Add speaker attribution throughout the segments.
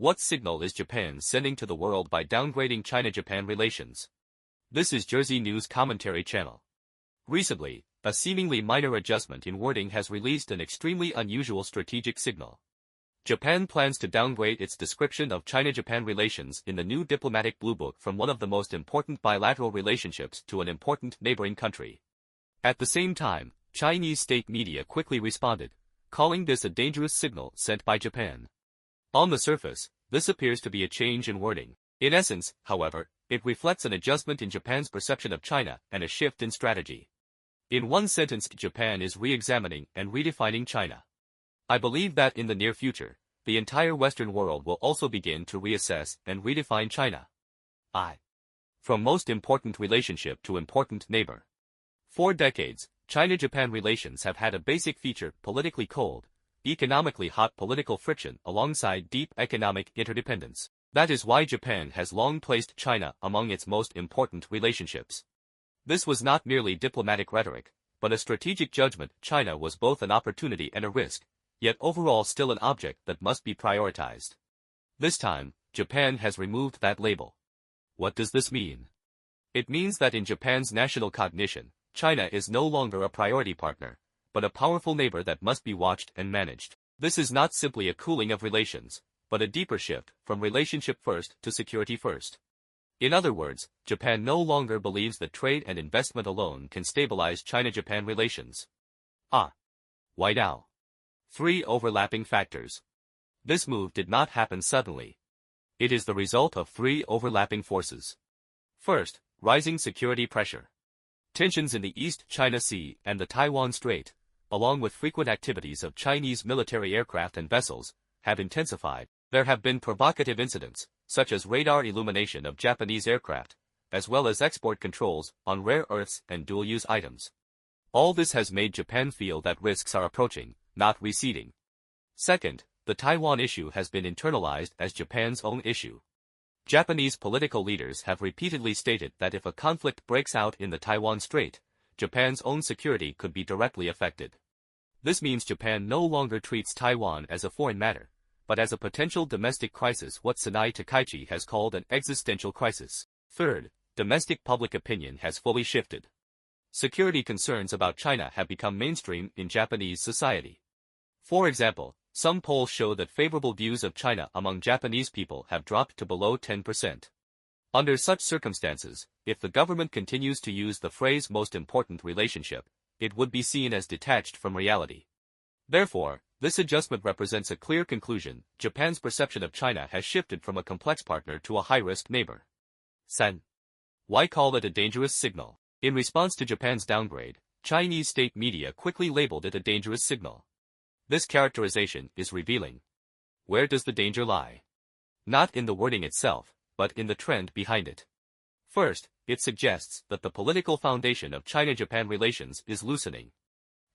Speaker 1: What signal is Japan sending to the world by downgrading China-Japan relations? This is Jersey News Commentary Channel. Recently, a seemingly minor adjustment in wording has released an extremely unusual strategic signal. Japan plans to downgrade its description of China-Japan relations in the new Diplomatic Bluebook from one of the most important bilateral relationships to an important neighboring country. At the same time, Chinese state media quickly responded, calling this a dangerous signal sent by Japan. On the surface, this appears to be a change in wording. In essence, however, it reflects an adjustment in Japan's perception of China and a shift in strategy. In one sentence, Japan is re-examining and redefining China. I believe that in the near future, the entire Western world will also begin to reassess and redefine China. From most important relationship to important neighbor. For decades, China-Japan relations have had a basic feature: politically cold, economically hot political friction alongside deep economic interdependence. That is why Japan has long placed China among its most important relationships. This was not merely diplomatic rhetoric, but a strategic judgment. China was both an opportunity and a risk, yet overall still an object that must be prioritized. This time, Japan has removed that label. What does this mean? It means that in Japan's national cognition, China is no longer a priority partner, but a powerful neighbor that must be watched and managed. This is not simply a cooling of relations, but a deeper shift from relationship first to security first. In other words, Japan no longer believes that trade and investment alone can stabilize China-Japan relations. Why now? 3 overlapping factors. This move did not happen suddenly. It is the result of 3 overlapping forces. First, rising security pressure. Tensions in the East China Sea and the Taiwan Strait, along with frequent activities of Chinese military aircraft and vessels, have intensified. There have been provocative incidents, such as radar illumination of Japanese aircraft, as well as export controls on rare earths and dual-use items. All this has made Japan feel that risks are approaching, not receding. Second, the Taiwan issue has been internalized as Japan's own issue. Japanese political leaders have repeatedly stated that if a conflict breaks out in the Taiwan Strait, Japan's own security could be directly affected. This means Japan no longer treats Taiwan as a foreign matter, but as a potential domestic crisis, what Sanai Takaichi has called an existential crisis. Third, domestic public opinion has fully shifted. Security concerns about China have become mainstream in Japanese society. For example, some polls show that favorable views of China among Japanese people have dropped to below 10%. Under such circumstances, if the government continues to use the phrase most important relationship, it would be seen as detached from reality. Therefore, this adjustment represents a clear conclusion: Japan's perception of China has shifted from a complex partner to a high-risk neighbor. Why call it a dangerous signal? In response to Japan's downgrade, Chinese state media quickly labeled it a dangerous signal. This characterization is revealing. Where does the danger lie? Not in the wording itself, but in the trend behind it. First, it suggests that the political foundation of China-Japan relations is loosening.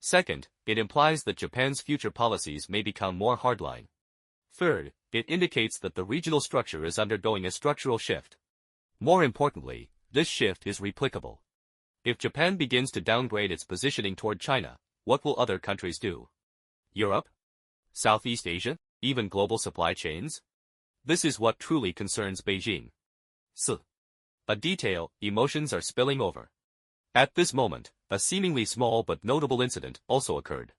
Speaker 1: Second, it implies that Japan's future policies may become more hardline. Third, it indicates that the regional structure is undergoing a structural shift. More importantly, this shift is replicable. If Japan begins to downgrade its positioning toward China, what will other countries do? Europe? Southeast Asia? Even global supply chains? This is what truly concerns Beijing. A detail: emotions are spilling over. At this moment, a seemingly small but notable incident also occurred.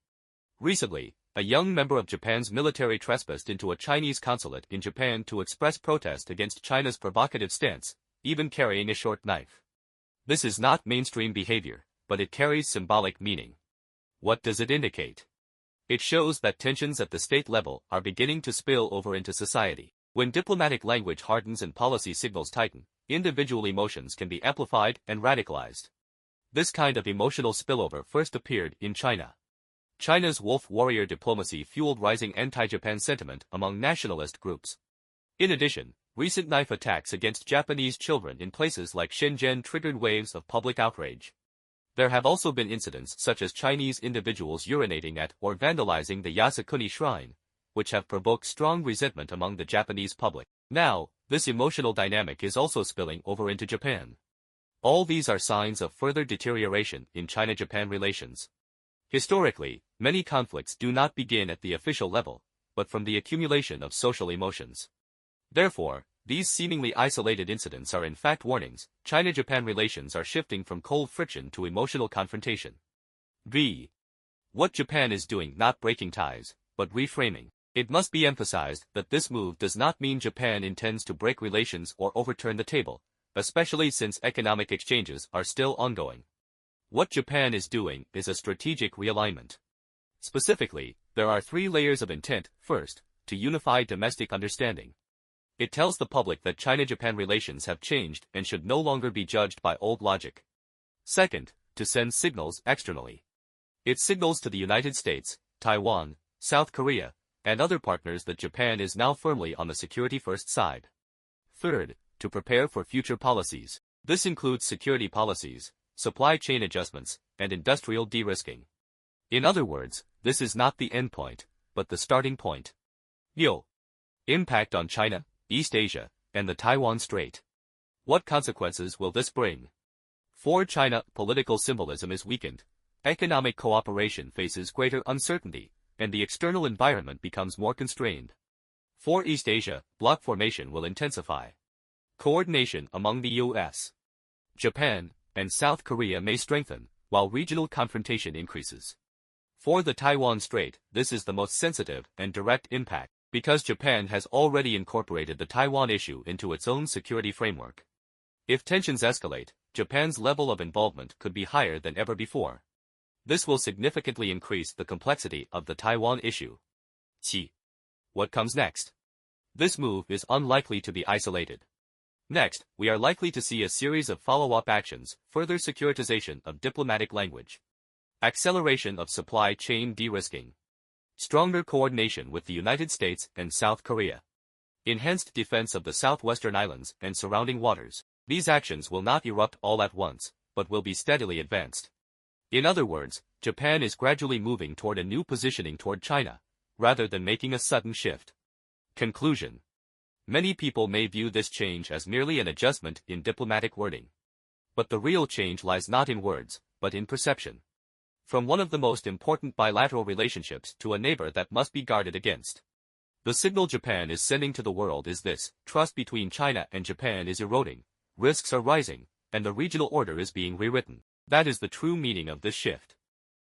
Speaker 1: Recently, a young member of Japan's military trespassed into a Chinese consulate in Japan to express protest against China's provocative stance, even carrying a short knife. This is not mainstream behavior, but it carries symbolic meaning. What does it indicate? It shows that tensions at the state level are beginning to spill over into society. When diplomatic language hardens and policy signals tighten, individual emotions can be amplified and radicalized. This kind of emotional spillover first appeared in China. China's wolf warrior diplomacy fueled rising anti-Japan sentiment among nationalist groups. In addition, recent knife attacks against Japanese children in places like Shenzhen triggered waves of public outrage. There have also been incidents such as Chinese individuals urinating at or vandalizing the Yasukuni shrine, which have provoked strong resentment among the Japanese public. Now, this emotional dynamic is also spilling over into Japan. All these are signs of further deterioration in China-Japan relations. Historically, many conflicts do not begin at the official level, but from the accumulation of social emotions. Therefore, these seemingly isolated incidents are in fact warnings. China-Japan relations are shifting from cold friction to emotional confrontation. B. What Japan is doing, not breaking ties, but reframing. It must be emphasized that this move does not mean Japan intends to break relations or overturn the table, especially since economic exchanges are still ongoing. What Japan is doing is a strategic realignment. Specifically, there are three layers of intent. First, to unify domestic understanding. It tells the public that China-Japan relations have changed and should no longer be judged by old logic. Second, to send signals externally. It signals to the United States, Taiwan, South Korea, and other partners that Japan is now firmly on the security-first side. Third, to prepare for future policies. This includes security policies, supply chain adjustments, and industrial de-risking. In other words, this is not the endpoint, but the starting point. Yo. Impact on China, East Asia, and the Taiwan Strait. What consequences will this bring? For China, political symbolism is weakened, economic cooperation faces greater uncertainty, and the external environment becomes more constrained. For East Asia, bloc formation will intensify. Coordination among the US, Japan, and South Korea may strengthen, while regional confrontation increases. For the Taiwan Strait, this is the most sensitive and direct impact, because Japan has already incorporated the Taiwan issue into its own security framework. If tensions escalate, Japan's level of involvement could be higher than ever before. This will significantly increase the complexity of the Taiwan issue. Qi. What comes next? This move is unlikely to be isolated. Next, we are likely to see a series of follow-up actions, further securitization of diplomatic language, acceleration of supply chain de-risking, stronger coordination with the United States and South Korea, enhanced defense of the southwestern islands and surrounding waters. These actions will not erupt all at once, but will be steadily advanced. In other words, Japan is gradually moving toward a new positioning toward China, rather than making a sudden shift. Conclusion. Many people may view this change as merely an adjustment in diplomatic wording. But the real change lies not in words, but in perception. From one of the most important bilateral relationships to a neighbor that must be guarded against. The signal Japan is sending to the world is this: trust between China and Japan is eroding, risks are rising, and the regional order is being rewritten. That is the true meaning of this shift.